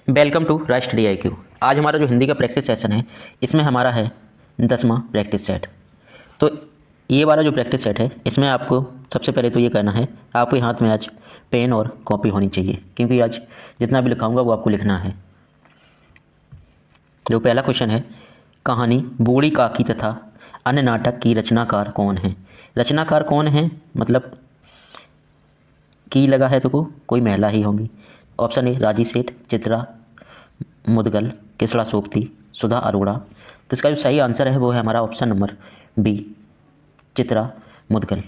Welcome to राष्ट्रीय IQ। आज हमारा जो हिंदी का प्रैक्टिस सेशन है इसमें हमारा है 10वां प्रैक्टिस सेट। तो ये वाला जो प्रैक्टिस सेट है इसमें आपको सबसे पहले तो ये करना है, आपके हाथ में आज पेन और कॉपी होनी चाहिए, क्योंकि आज जितना भी लिखाऊंगा वो आपको लिखना है। जो पहला क्वेश्चन है, कहानी बूढ़ी काकी तथा अन्य नाटक की रचनाकार कौन है। रचनाकार कौन है मतलब की लगा है तो कोई महिला ही होंगी। ऑप्शन ए राजी सेठ, चित्रा मुदगल, किसड़ा सोबती, सुधा अरोड़ा। तो इसका जो सही आंसर है वो है हमारा option number B, Chitra Mudgal.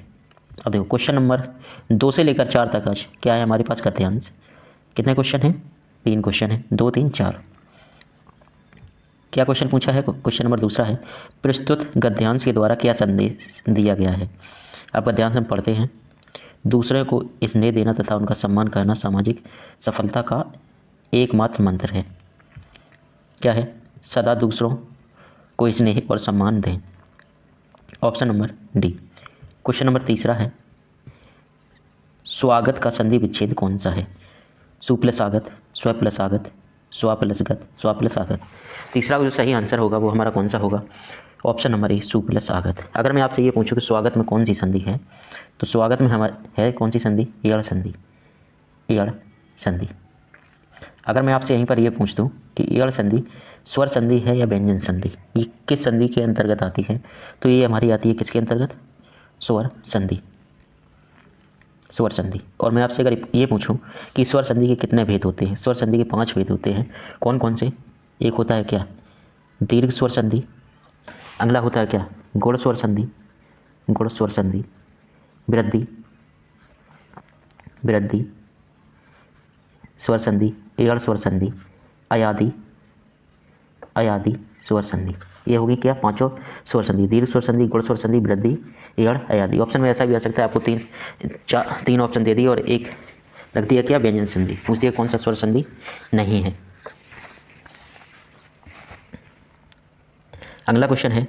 अब देखो क्वेश्चन नंबर 2 से लेकर 4 तक आज क्या है हमारे पास गद्यांश। कितने क्वेश्चन हैं? 3 क्वेश्चन हैं, 2, 3, 4। क्या क्वेश्चन पूछा है? क्वेश्चन नंबर दूसरा है, प्रस्तुत गद्यांश के द्वारा क्या संदेश दिया गया है। अब गद्यांश हम पढ़ते हैं। दूसरे को स्नेह देना तथा उनका सम्मान करना सामाजिक सफलता का एकमात्र मंत्र है। क्या है? सदा दूसरों को स्नेह और सम्मान दें। Option number D. Question number तीसरा है, स्वागत का संधि विच्छेद कौन सा है। सु प्लस आगत, स्व प्लस आगत, स्वा प्लस गत, स्वा प्लस आगत। तीसरा जो सही आंसर होगा वो हमारा कौन सा होगा? ऑप्शन नंबर ए, सु प्लस आगत। अगर मैं आपसे ये पूछूं कि स्वागत में कौन सी संधि है, तो स्वागत में हमारे है कौन सी संधि? एड़ संधि। एड़ संधि। अगर मैं आपसे यहीं पर यह पूछ दूं कि एड़ संधि स्वर संधि है या व्यंजन संधि, ये किस संधि के अंतर्गत आती है, तो ये हमारी आती है किसके अंतर्गत? स्वर संधि। स्वर संधि। और मैं आपसे अगर ये पूछूं कि स्वर संधि के कितने भेद होते हैं, स्वर संधि के 5 भेद होते हैं। कौन कौन से? एक होता है क्या? दीर्घ स्वर संधि। अगला होता है क्या? गुण स्वर संधि। गुण स्वर संधि। वृद्धि वृद्धि स्वर संधि, एड़ स्वर संधि, अयादि अयादि स्वर संधि। ये होगी क्या? 5 स्वर संधि, दीर्घ स्वर संधि, गुण स्वर संधि, वृद्धि, एड़, अयादि। ऑप्शन में ऐसा भी आ सकता है, आपको 3 ऑप्शन दे दिए और एक रख दिया क्या? व्यंजन संधि। पूछ दिया कौन सा स्वर संधि नहीं है। अगला क्वेश्चन है,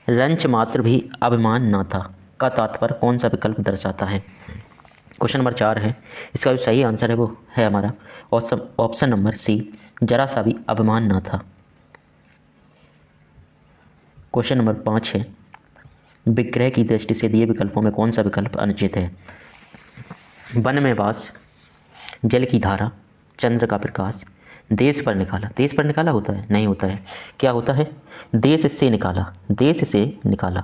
रंच मात्र भी अभिमान ना था का तात्पर्य कौन सा विकल्प दर्शाता है। क्वेश्चन नंबर 4 है, इसका जो सही आंसर है वो है हमारा ऑप्शन नंबर सी, जरा सा भी अभिमान ना था। क्वेश्चन नंबर 5 है, विग्रह की दृष्टि से दिए विकल्पों में कौन सा विकल्प अनुचित है। वन में वास, जल की धारा, चंद्र का प्रकाश, देश पर निकाला। देश पर निकाला होता है? नहीं होता है। क्या होता है? देश से निकाला। देश से निकाला।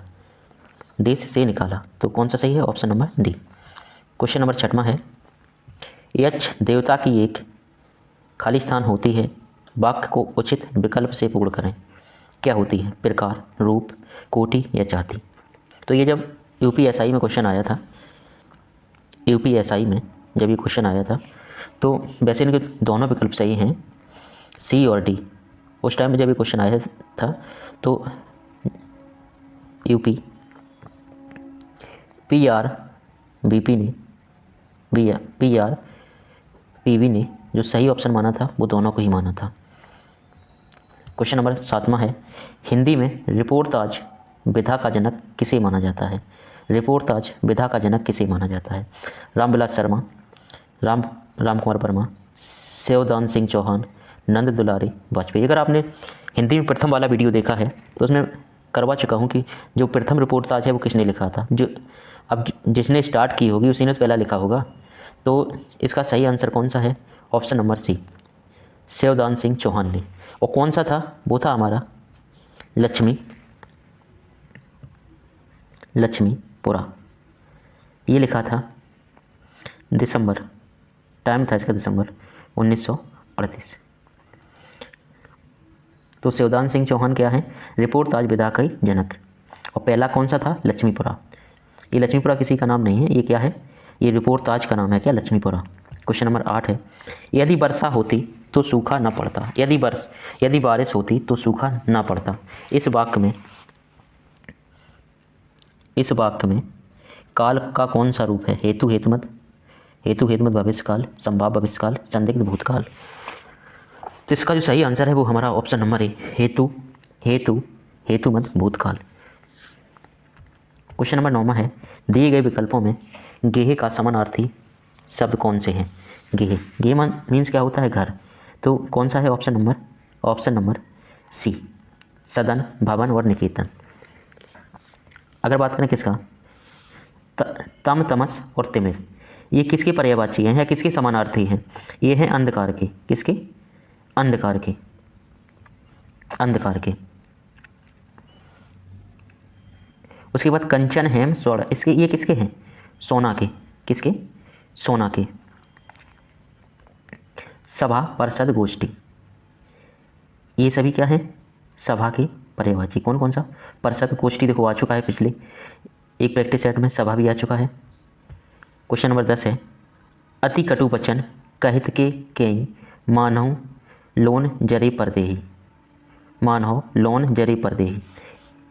देश से निकाला। तो कौन सा सही है? Option number D. Question number 6 है, यक्ष देवता की एक खाली स्थान होती है, वाक्य को उचित विकल्प से पूर्ण करें। क्या होती है? प्रकार, रूप, कोटि या जाति। तो ये जब यूपीएसआई में क्वेश्चन आया था, यूपीएसआई में जब ये क्वेश्चन आया था तो वैसे इनके दोनों विकल्प सही हैं, सी और डी। उस टाइम में जब ये क्वेश्चन आया था तो यूपी पीआरबीपी ने पीवी ने जो सही ऑप्शन माना था वो दोनों को ही माना था। क्वेश्चन नंबर 7 है, हिंदी में रिपोर्ताज विधा का जनक किसे माना जाता है। रिपोर्ताज विधा का जनक किसे माना जाता है? रामविलास शर्मा, राम कुमार वर्मा, शिवदान सिंह चौहान, नंद दुलारी वाजपेयी। अगर आपने हिंदी में प्रथम वाला वीडियो देखा है तो उसमें करवा चुका हूँ कि जो प्रथम रिपोर्ताज है वो किसने लिखा था। जो अब जिसने स्टार्ट की होगी उसी ने तो पहला लिखा होगा। तो इसका सही आंसर कौन सा है? Option number C, Shivdan Singh Chauhan ने। और कौन सा था? वो था हमारा लक्ष्मीपुरा। ये लिखा था दिसंबर, टाइम था इसका दिसंबर 1938। तो शिवदान सिंह चौहान क्या है? रिपोर्ताज विधा का जनक। और पहला कौन सा था? लक्ष्मीपुरा। ये लक्ष्मीपुरा किसी का नाम नहीं है, ये क्या है? ये रिपोर्ताज का नाम है क्या? लक्ष्मीपुरा। क्वेश्चन नंबर 8 है, यदि वर्षा होती तो सूखा न पड़ता। यदि बारिश होती तो सूखा न पड़ता। इस वाक्य में काल का कौन सा रूप है? हेतु हेतुमत, भविष्यकाल, संभाव्य भविष्यकाल, संदिग्ध भूतकाल। तो इसका जो सही आंसर है वो हमारा ऑप्शन नंबर ए, हेतुमत भूतकाल। क्वेश्चन नंबर 9 है, दिए गए विकल्पों में गेह का समानार्थी शब्द कौन से हैं। गेह मीन्स क्या होता है? घर। तो कौन सा है ऑप्शन नंबर सी, सदन, भवन और निकेतन। अगर बात करें किसका, तम, तमस और तिमिर, ये किसके पर्यायवाची हैं या किसके समानार्थी हैं? ये हैं अंधकार के। किसके? अंधकार के। अंधकार के। उसके बाद कंचन, हेम, स्वर्ण, इसके ये किसके हैं? सोना के। किसके? सोना के। सभा, परिषद, गोष्ठी, ये सभी क्या है? सभा के पर्यायवाची। कौन कौन सा? परिषद, गोष्ठी देखो आ चुका है पिछले एक प्रैक्टिस सेट में, सभा भी आ चुका है। क्वेश्चन नंबर 10 है, अति कटु वचन कहित के कई मानहु लोन जरे परदेही। मानहु लोन जरे परदेही,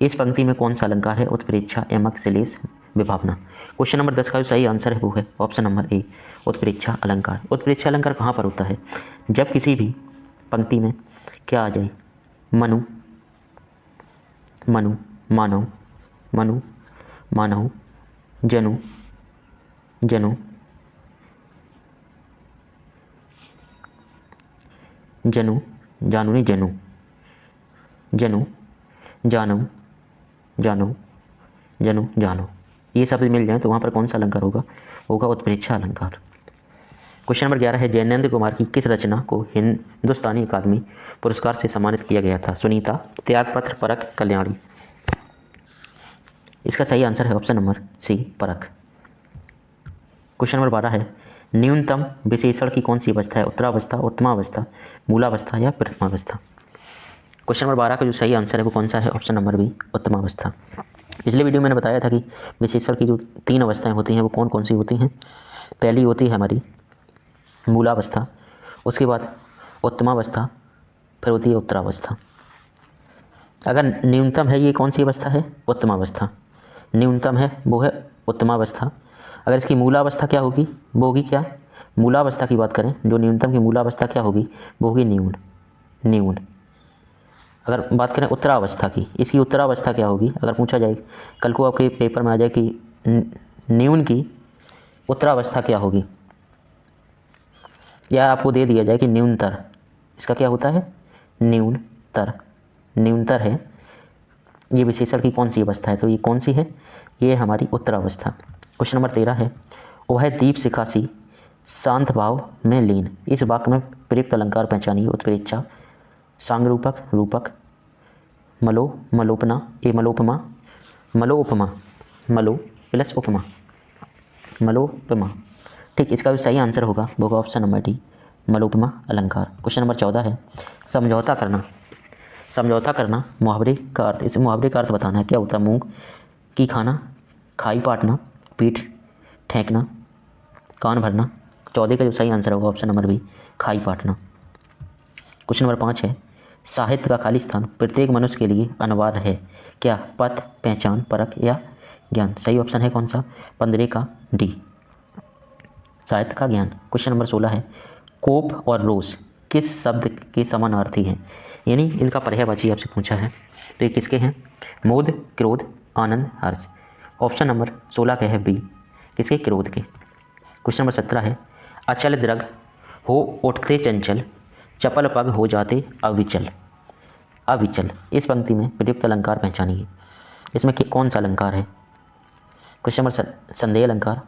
इस पंक्ति में कौन सा अलंकार है? उत्प्रेक्षा, यमक, श्लेष, विभावना। क्वेश्चन नंबर 10 का जो सही आंसर है वो है ऑप्शन नंबर ए, उत्प्रेक्षा अलंकार। उत्प्रेक्षा अलंकार कहाँ पर होता है? जब किसी भी पंक्ति में क्या आ जाए? मनु, मनु, मानव, मनु, मानव, जनु, जनु, जनु, जानू नहीं जनु, जनु, जानव, जानो, जनु, जानो, ये शब्द मिल जाए तो वहाँ पर कौन सा अलंकार होगा? होगा उत्प्रेक्षा अलंकार। क्वेश्चन नंबर 11 है, जैनेन्द्र कुमार की किस रचना को हिंदुस्तानी अकादमी पुरस्कार से सम्मानित किया गया था? सुनीता, त्यागपत्र, परख, कल्याणी। इसका सही आंसर है ऑप्शन नंबर सी, परख। क्वेश्चन नंबर 12 है, न्यूनतम विशेषण की कौन सी अवस्था है? उत्तरावस्था, उत्तमावस्था, मूलावस्था या प्रथमावस्था। क्वेश्चन नंबर 12 का जो सही आंसर है वो कौन सा है? ऑप्शन नंबर बी, उत्तमावस्था। पिछले वीडियो में मैंने बताया था कि विशेषण की जो 3 अवस्थाएं होती हैं वो कौन कौन सी होती हैं। पहली होती है हमारी मूलावस्था, उसके बाद उत्तमावस्था, फिर होती है उत्तरावस्था। अगर न्यूनतम है ये कौन सी अवस्था है? उत्तमावस्था। न्यूनतम है वो है उत्तमावस्था। अगर इसकी मूलावस्था क्या होगी? वो होगी क्या? मूलावस्था की बात करें, जो न्यूनतम की मूलावस्था क्या होगी? वो होगी न्यून, न्यून। अगर बात करें उत्तरावस्था की, इसकी उत्तरावस्था क्या होगी? अगर पूछा जाए कल को आपके पेपर में आ जाए कि न्यून की उत्तरावस्था क्या होगी, या आपको दे दिया जाए कि न्यूनतर, इसका क्या होता है? न्यूनतर। न्यूनतर है ये विशेषण की कौन सी अवस्था है? तो ये कौन सी है? ये हमारी उत्तरावस्था। क्वेश्चन नंबर 13 है, वह दीप शिखासी शांत भाव में लीन, इस वाक्य में प्रयुक्त अलंकार पहचानिए। उत्प्रेक्षा, सांगरूपक, रूपक, मलो, मलोपना, ए मलोपमा, मलोपमा, मलो प्लस उपमा, मलोपमा। ठीक, इसका जो सही आंसर होगा वो होगा ऑप्शन नंबर डी, मलोपमा अलंकार। क्वेश्चन नंबर 14 है, समझौता करना। समझौता करना मुहावरे का अर्थ, इस मुहावरे का अर्थ बताना है। क्या होता है? मूंग की खाना, खाई पाटना, पीठ ठेंकना, कान भरना। 14 का जो सही आंसर होगा ऑप्शन नंबर बी, खाई पाटना। क्वेश्चन नंबर 5 है, साहित्य का खाली स्थान प्रत्येक मनुष्य के लिए अनिवार्य है। क्या? पथ, पहचान, परख या ज्ञान। सही ऑप्शन है कौन सा? 15 का डी, साहित्य का ज्ञान। क्वेश्चन नंबर 16 है, कोप और रोष किस शब्द के समानार्थी हैं? यानी इनका पर्यायवाची आपसे पूछा है, तो ये किसके हैं? मोद, क्रोध, आनंद, हर्ष। ऑप्शन नंबर 16 का है बी, किसके? क्रोध के। क्वेश्चन नंबर 17 है, अचल दृग हो उठते चंचल, चपल पग हो जाते अविचल। अविचल, इस पंक्ति में प्रयुक्त अलंकार पहचानिए। इसमें कौन सा अलंकार है? क्वेश्चन नंबर संदेह अलंकार,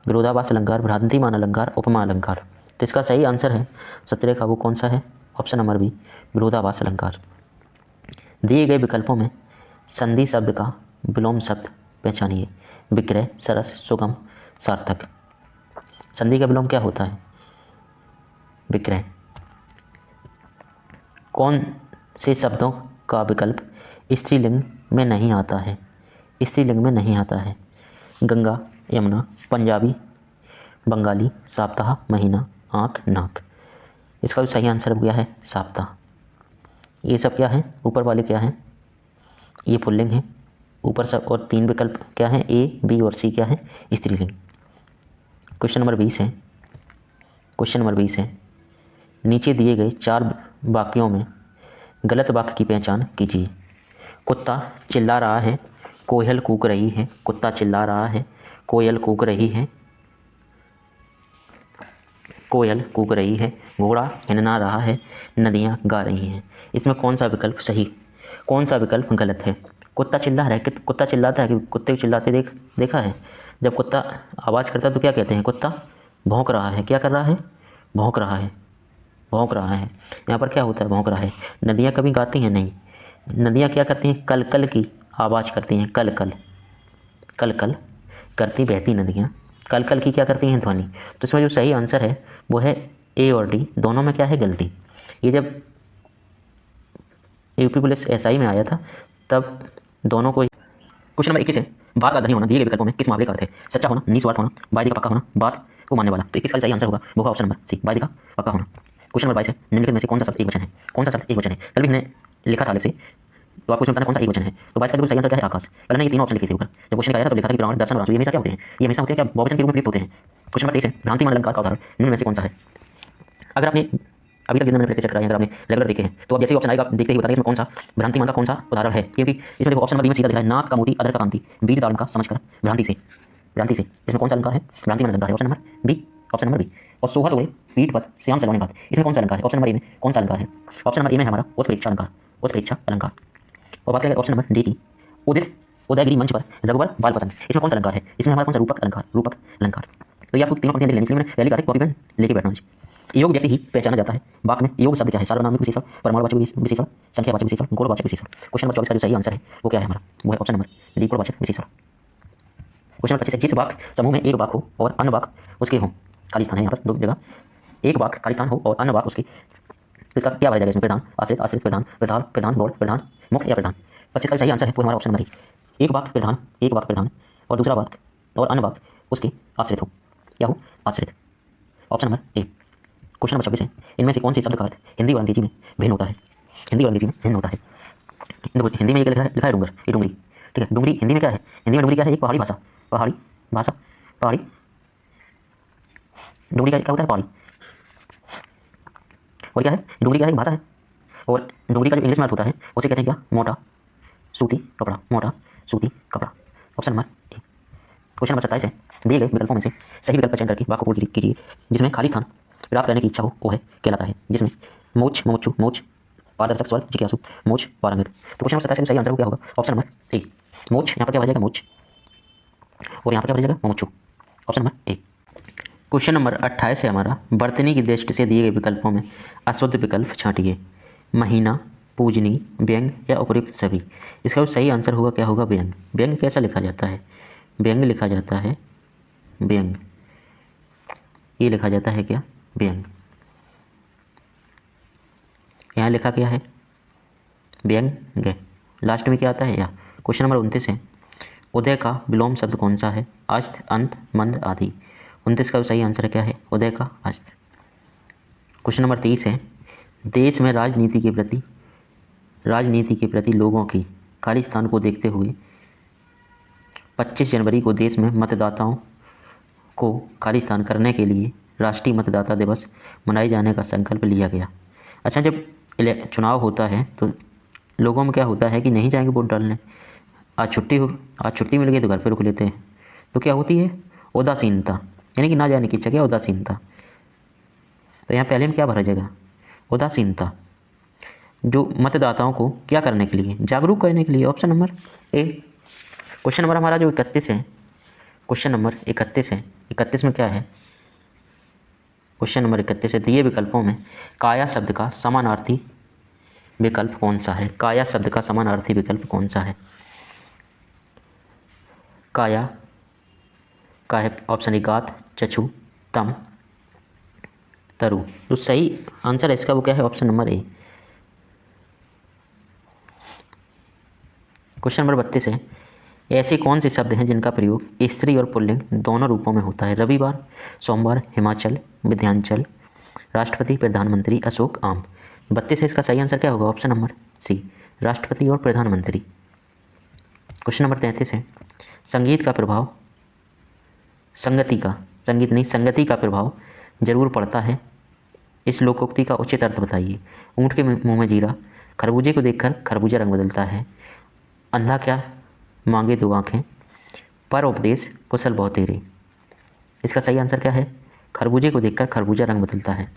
विरोधाभास अलंकार, भ्रांतिमान अलंकार, उपमा अलंकार। तो इसका सही आंसर है 17 का, वो कौन सा है? ऑप्शन नंबर बी, विरोधाभास अलंकार। दिए गए विकल्पों में संधि शब्द का विलोम शब्द पहचानिए। विक्रय, सरस, सुगम, सार्थक। संधि का विलोम क्या होता है? विक्रय। कौन से शब्दों का विकल्प स्त्रीलिंग में नहीं आता है? स्त्रीलिंग में नहीं आता है। गंगा, यमुना, पंजाबी, बंगाली, सप्ताह, महीना, आँख, नाक। इसका जो सही आंसर क्या है? सप्ताह। ये सब क्या है? ऊपर वाले क्या हैं? ये पुल्लिंग है ऊपर सब, और 3 विकल्प क्या हैं? ए, बी और सी क्या है? स्त्रीलिंग। क्वेश्चन नंबर 20 है, क्वेश्चन नंबर 20 है, नीचे दिए गए 4 वाक्यों में गलत वाक्य की पहचान कीजिए। कुत्ता चिल्ला रहा है, कोयल कूक रही है। कुत्ता चिल्ला रहा है, कोयल कूक रही है, कोयल कूक रही है, घोड़ा हिनना रहा है, नदियाँ गा रही हैं। इसमें कौन सा विकल्प सही, कौन सा विकल्प गलत है? कुत्ता चिल्ला रहा है कि कुत्ता चिल्लाता है कि कुत्ते को चिल्लाते देखा है? जब कुत्ता आवाज़ करता है तो क्या कहते हैं? कुत्ता भौंक रहा है। क्या कर रहा है? भौंक रहा है, भौंक रहा है। यहाँ पर क्या होता है? भौंक रहा है। नदियाँ कभी गाती हैं? नहीं। नदियाँ क्या करती हैं? कल कल की आवाज़ करती हैं। कल कल, कल कल करती बहती नदियाँ कल कल की क्या करती हैं? ध्वनि। तो इसमें जो सही आंसर है वो है ए और डी, दोनों में क्या है? गलती। ये जब यूपी पुलिस एसआई में आया था तब दोनों को। क्वेश्चन नंबर 21 है, बात का धनी होना दिए गए विकल्पों में किस मुहावरे का अर्थ है? सच्चा होना, निस्वार्थ होना, वायदे का पक्का होना, बात को मानने वाला। तो 21 का सही आंसर होगा वो होगा ऑप्शन नंबर सी, वायदे का पक्का होना। क्वेश्चन नंबर 22 है, निम्नलिखित में से कौन सा शब्द एक वचन है? कौन सा शब्द एक वचन है? कल भी हमने लिखा था अलग से, तो आपको इसमें बताना कौन सा एक वचन है। तो 22 का बिल्कुल सही आंसर क्या है? आकाश। कल हमने ये तीनों ऑप्शन लिखे थे ऊपर, जब क्वेश्चन निकाला था तो लिखा था कि प्राण, दर्शन और आंसू ये हमेशा क्या होते हैं? ये हमेशा होते हैं क्या? बहुवचन के रूप में प्रयुक्त होते हैं। क्वेश्चन नंबर 23 है, भ्रांति मान अलंकार का उदाहरण निम्न में से कौन सा है? अगर आपने अभी तक जितना मैंने प्रैक्टिस कराई है, अगर आपने रेगुलर देखे हैं तो अब जैसे ही ऑप्शन आएगा आप देखते ही बता दें इसमें कौन सा भ्रांति मान का कौन सा उदाहरण है। क्योंकि इसमें देखो ऑप्शन नंबर बी में सीधा दिखा है, नाक का मोती अदर का कांति, बीज दारुण का समझकर भ्रांति से, भ्रांति से। इसमें कौन सा अलंकार है? भ्रांति मान अलंकार है, option number B, option number B. और सोहत ओढ़े पीठ पर श्याम सलोने घात, इसमें कौन सा अलंकार है? ऑप्शन नंबर ए में कौन सा अलंकार है? ऑप्शन नंबर ए में हमारा उत्प्रेक्षा अलंकार, उत्प्रेक्षा अलंकार। और बात करें ऑप्शन नंबर डी की, उदित उदयगिरी मंच पर रघुवर बाल पतन, इसमें कौन सा अलंकार है? इसमें हमारा कौन सा रूपक अलंकार, रूपक अलंकार। तो ये आपको तीनों पंक्तियां लिख लेनी, इसलिए मैंने पहले कहा था कॉपी पेन लेके बैठना है। योग व्यक्ति ही पहचाना जाता है। वाक्य में योग शब्द क्या है? सार्वनामिक विशेषण, परमाणुवाचक विशेषण, संख्यावाचक विशेषण, गुणवाचक विशेषण। क्वेश्चन नंबर 24 का जो सही आंसर है वो क्या है हमारा? वो है ऑप्शन नंबर डी, गुणवाचक विशेषण। क्वेश्चन नंबर 25 है, जिस वाक्य समूह में एक वाक्य हो और अन्य वाक्य उसके हो, खाली स्थान है यहाँ पर दो जगह, एक वाक्य खाली स्थान हो और अन्य वाक्य उसके, तो इसका क्या बन जाएगा? इसमें प्रधान, आश्रित, आश्रित, प्रधान, प्रधान, प्रधान, गौड़, प्रधान, मुख्य या प्रधान। 25 का सही आंसर है वो हमारा ऑप्शन नंबर ए, एक वाक्य प्रधान, एक वाक्य प्रधान और दूसरा वाक्य और अन्य वाक्य उसके आश्रित हो, क्या हो? आश्रित, option number A. Question number 26 है, इनमें से कौन सी शब्द का अर्थ हिंदी और अंग्रेजी में भिन्न होता है? हिंदी और अंग्रेजी में भिन्न होता है। हिंदी में ये लिखा है डूंगर, ये डूंगरी, ठीक है। डूंगरी हिंदी में क्या है? हिंदी में डूंगरी क्या है? एक पहाड़ी भाषा, पहाड़ी भाषा, पहाड़ी, डूंगरी का क्या होता है? पहाड़ी। और क्या है? डूंगरी क्या है? एक भाषा है। और डूंगरी का जो इंग्लिश में अर्थ होता है उसे कहते हैं क्या? मोटा सूती कपड़ा, मोटा सूती कपड़ा, option number A. Question number 27 है, दिए गए विकल्पों में से सही विकल्प का चयन करके वाक्य को पूर्ण कीजिए। जिसमें खाली स्थान प्राप्त करने की इच्छा हो वो है कहलाता है। जिसमें मोच, मोचु, मोच, पारदर्शक स्वर, जिज्ञासु, मोच, पारंगत। तो क्वेश्चन नंबर 27 का सही आंसर क्या होगा? ऑप्शन नंबर ए, मोच। यहाँ पर क्या बन मोच और यहाँ पर क्या बन मोचु, option number A. Question number 28 है हमारा, वर्तनी की दृष्टि से दिए गए विकल्पों में अशुद्ध विकल्प छांटिए। महीना, पूजनी, व्यंग या उपयुक्त सभी। इसका जो सही आंसर होगा क्या होगा? व्यंग। व्यंग कैसा लिखा जाता है? व्यंग लिखा जाता है, व्यंग, ये लिखा जाता है क्या? व्यंग। यहाँ लिखा क्या है? व्यंग। लास्ट में क्या आता है? या। क्वेश्चन नंबर 29 है, उदय का विलोम शब्द कौन सा है? अस्त, अंत, मंद आदि। 29 का सही आंसर क्या है? उदय का अस्त। क्वेश्चन नंबर 30 है, देश में राजनीति के प्रति लोगों की खाली स्थान को देखते हुए 25 जनवरी को देश में मतदाताओं को खाली स्थान करने के लिए राष्ट्रीय मतदाता दिवस मनाए जाने का संकल्प लिया गया। अच्छा, जब चुनाव होता है तो लोगों में क्या होता है कि नहीं जाएंगे वोट डालने, आज छुट्टी मिल गई तो घर पर रुक लेते हैं। तो क्या होती है? उदासीनता, यानी कि ना जाने की इच्छा, क्या? उदासीनता। तो यहाँ पहले में क्या भरा जाएगा? उदासीनता। जो मतदाताओं को क्या करने के लिए? जागरूक करने के लिए, option number A. Question number हमारा जो 31 है, क्वेश्चन नंबर 31 है, 31 में क्या है? क्वेश्चन नंबर 31 है, दिए विकल्पों में काया शब्द का समानार्थी विकल्प कौन सा है? काया शब्द का समानार्थी विकल्प कौन सा है? काया का है ऑप्शन ए गात, चक्षु, तम, तरु। तो सही आंसर है इसका वो क्या है? Option number A. Question number 32 है, ऐसे कौन से शब्द हैं जिनका प्रयोग स्त्री और पुल्लिंग दोनों रूपों में होता है? रविवार, सोमवार, हिमाचल, विंध्याचल, राष्ट्रपति, प्रधानमंत्री, अशोक, आम। 32 है, इसका सही आंसर क्या होगा? ऑप्शन नंबर सी, राष्ट्रपति और प्रधानमंत्री। क्वेश्चन नंबर 33 है, संगीत का प्रभाव, संगति का प्रभाव जरूर पड़ता है, इस लोकोक्ति का उचित अर्थ बताइए। ऊँट के मुंह में जीरा, खरबूजे को देखकर खरबूजा रंग बदलता है, अंधा क्या मांगे दो आँखें, पर उपदेश कुशल बहुत तेरे। इसका सही आंसर क्या है? खरबूजे को देखकर खरबूजा रंग बदलता है।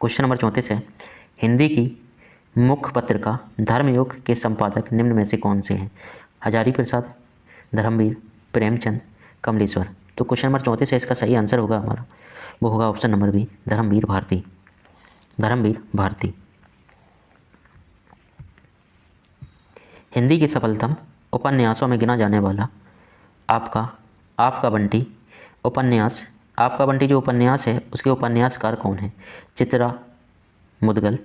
क्वेश्चन नंबर 34 है, हिंदी की मुख्य पत्रिका धर्मयुग के संपादक निम्न में से कौन से हैं? हजारी प्रसाद, धर्मवीर, प्रेमचंद, कमलेश्वर। तो क्वेश्चन नंबर 34 है, इसका सही आंसर होगा हमारा, वो होगा option number B, Dharamvir Bharati. Dharamvir Bharati. Hindi के सफलतम उपन्यासों में गिना जाने वाला आपका बंटी उपन्यास, आपका बंटी जो उपन्यास है उसके उपन्यासकार कौन है? चित्रा मुदगल,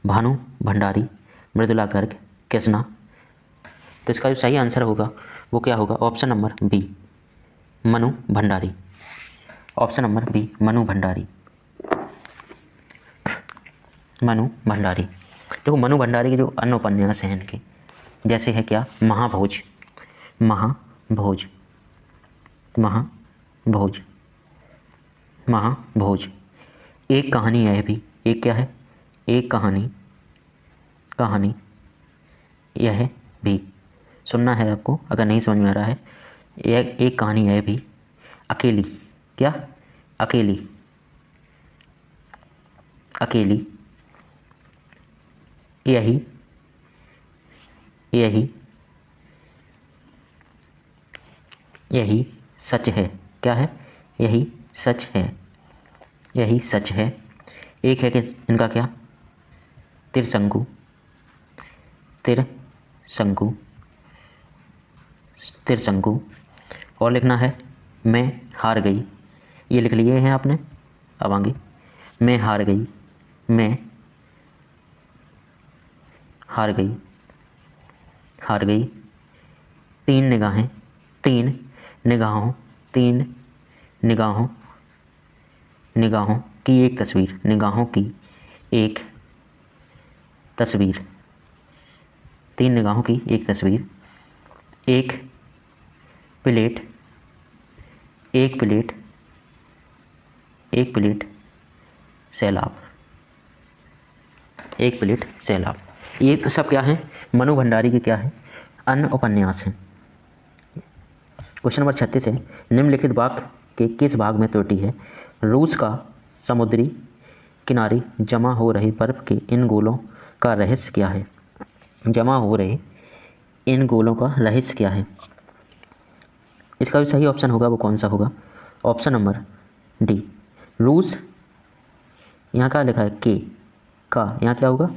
भानु भंडारी, मृदुला गर्ग, कृष्णा। तो इसका जो सही आंसर होगा वो क्या होगा? Option number B, Manu Bhandari. Option number B, Manu Bhandari. Manu Bhandari. देखो मनु भंडारी के जो अन्य उपन्यास हैं इनके, जैसे है क्या? महाभोज, महाभोज, महाभोज, महाभोज। एक कहानी है भी, एक क्या है? एक कहानी, कहानी यह भी। सुनना है आपको अगर नहीं समझ में आ रहा है। एक कहानी है भी, अकेली, क्या? अकेली, अकेली, यही, यही, यही सच है। क्या है? यही सच है, यही सच है। एक है कि इनका क्या? त्रिशंकु, त्रिशंकु, त्रिशंकु। और लिखना है मैं हार गई, ये लिख लिए हैं आपने। अब आगे, मैं हार गई, मैं हार गई, हार गई। तीन निगाहें, तीन निगाहों, तीन निगाहों, निगाहों की एक तस्वीर, निगाहों की एक तस्वीर, तीन निगाहों की एक तस्वीर। एक प्लेट, एक प्लेट, एक प्लेट सैलाब, एक प्लेट सैलाब। ये सब क्या है? मनु भंडारी के क्या है? अन्य उपन्यास हैं। क्वेश्चन नंबर 36 है, निम्नलिखित वाक्य के किस भाग में त्रुटि है? रूस का समुद्री किनारे जमा हो रहे बर्फ के इन गोलों का रहस्य क्या है? जमा हो रहे इन गोलों का रहस्य क्या है? इसका जो सही ऑप्शन होगा वो कौन सा होगा? ऑप्शन नंबर डी, रूस। यहाँ क्या लिखा है? के का, यहाँ क्या होगा?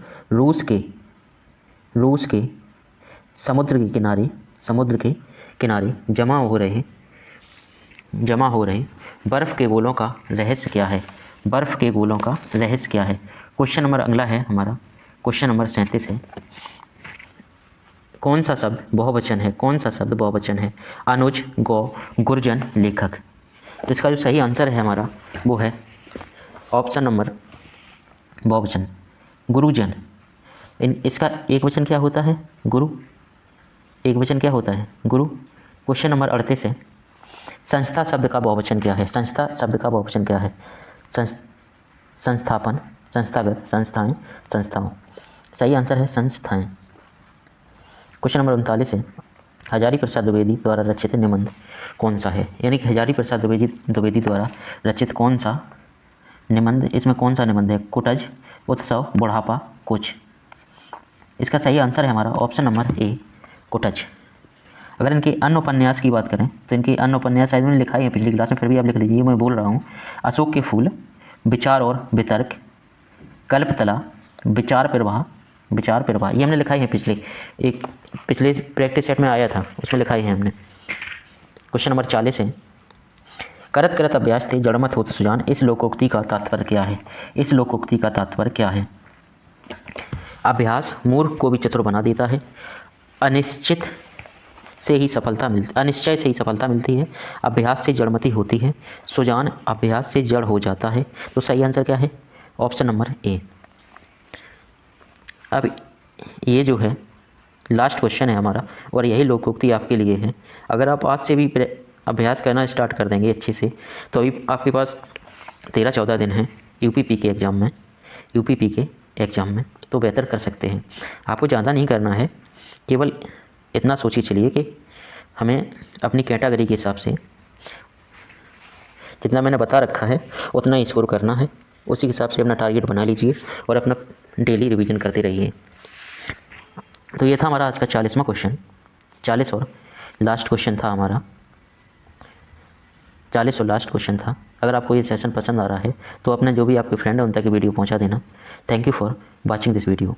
रूस के समुद्र के किनारे, समुद्र के किनारे जमा हो रहे बर्फ़ के गोलों का रहस्य क्या है? बर्फ़ के गोलों का रहस्य क्या है? क्वेश्चन नंबर अगला है हमारा, क्वेश्चन नंबर 37 है, कौन सा शब्द बहुवचन है? कौन सा शब्द बहुवचन है? अनुज, गौ, गुरजन, लेखक। तो इसका जो सही आंसर है हमारा वो है ऑप्शन नंबर बहुवचन, गुरुजन। इसका एक वचन क्या होता है? गुरु। एक वचन क्या होता है? गुरु। क्वेश्चन नंबर 38 है, संस्था शब्द का बहुवचन क्या है? संस्था शब्द का बहुवचन क्या है? संस्थापन, संस्थागत, संस्थाएं, संस्थाओं। सही आंसर है संस्थाएं। क्वेश्चन नंबर 39 है, हजारी प्रसाद द्विवेदी द्वारा रचित निबंध कौन सा है? यानी कि हजारी प्रसाद द्विवेदी द्वारा रचित कौन सा निबंध, इसमें कौन सा निबंध है? कुटज, उत्सव, बुढ़ापा, कुछ। इसका सही आंसर है हमारा ऑप्शन नंबर ए, कुटज। अगर इनके अन्य उपन्यास की बात करें तो इनके अन्य उपन्यास शायद मैंने लिखा ही है पिछली क्लास में, फिर भी आप लिख लीजिए, मैं बोल रहा हूँ। अशोक के फूल, विचार और वितर्क, कल्पतला, विचार प्रवाह, ये हमने लिखा ही है पिछले प्रैक्टिस सेट में आया था, उसमें लिखा ही है हमने। क्वेश्चन नंबर 40 है, करत करत अभ्यास थे जड़मत होत सुजान, इस लोकोक्ति का तात्पर्य क्या है? इस लोकोक्ति का तात्पर्य क्या है? अभ्यास मूर्ख को भी चतुर बना देता है, अनिश्चय से ही सफलता मिलती है, अभ्यास से जड़मती होती है, सुजान अभ्यास से जड़ हो जाता है। तो सही आंसर क्या है? ऑप्शन नंबर ए। अब ये जो है लास्ट क्वेश्चन है हमारा, और यही लोकोक्ति आपके लिए है। अगर आप आज से भी अभ्यास करना स्टार्ट कर देंगे अच्छे से, तो अभी आपके पास 13-14 दिन हैं यूपीपी के एग्ज़ाम में, तो बेहतर कर सकते हैं। आपको ज़्यादा नहीं करना है, केवल इतना सोचिए चलिए कि हमें अपनी कैटेगरी के हिसाब से जितना मैंने बता रखा है उतना ही स्कोर करना है। उसी हिसाब से अपना टारगेट बना लीजिए और अपना डेली रिवीजन करते रहिए। तो ये था हमारा आज का 40वां क्वेश्चन, 40 और लास्ट क्वेश्चन था हमारा, 40 और लास्ट क्वेश्चन था। अगर आपको ये सेशन पसंद आ रहा है तो अपने जो भी आपके फ्रेंड हैं उन तक वीडियो पहुंचा देना। Thank you for watching this video.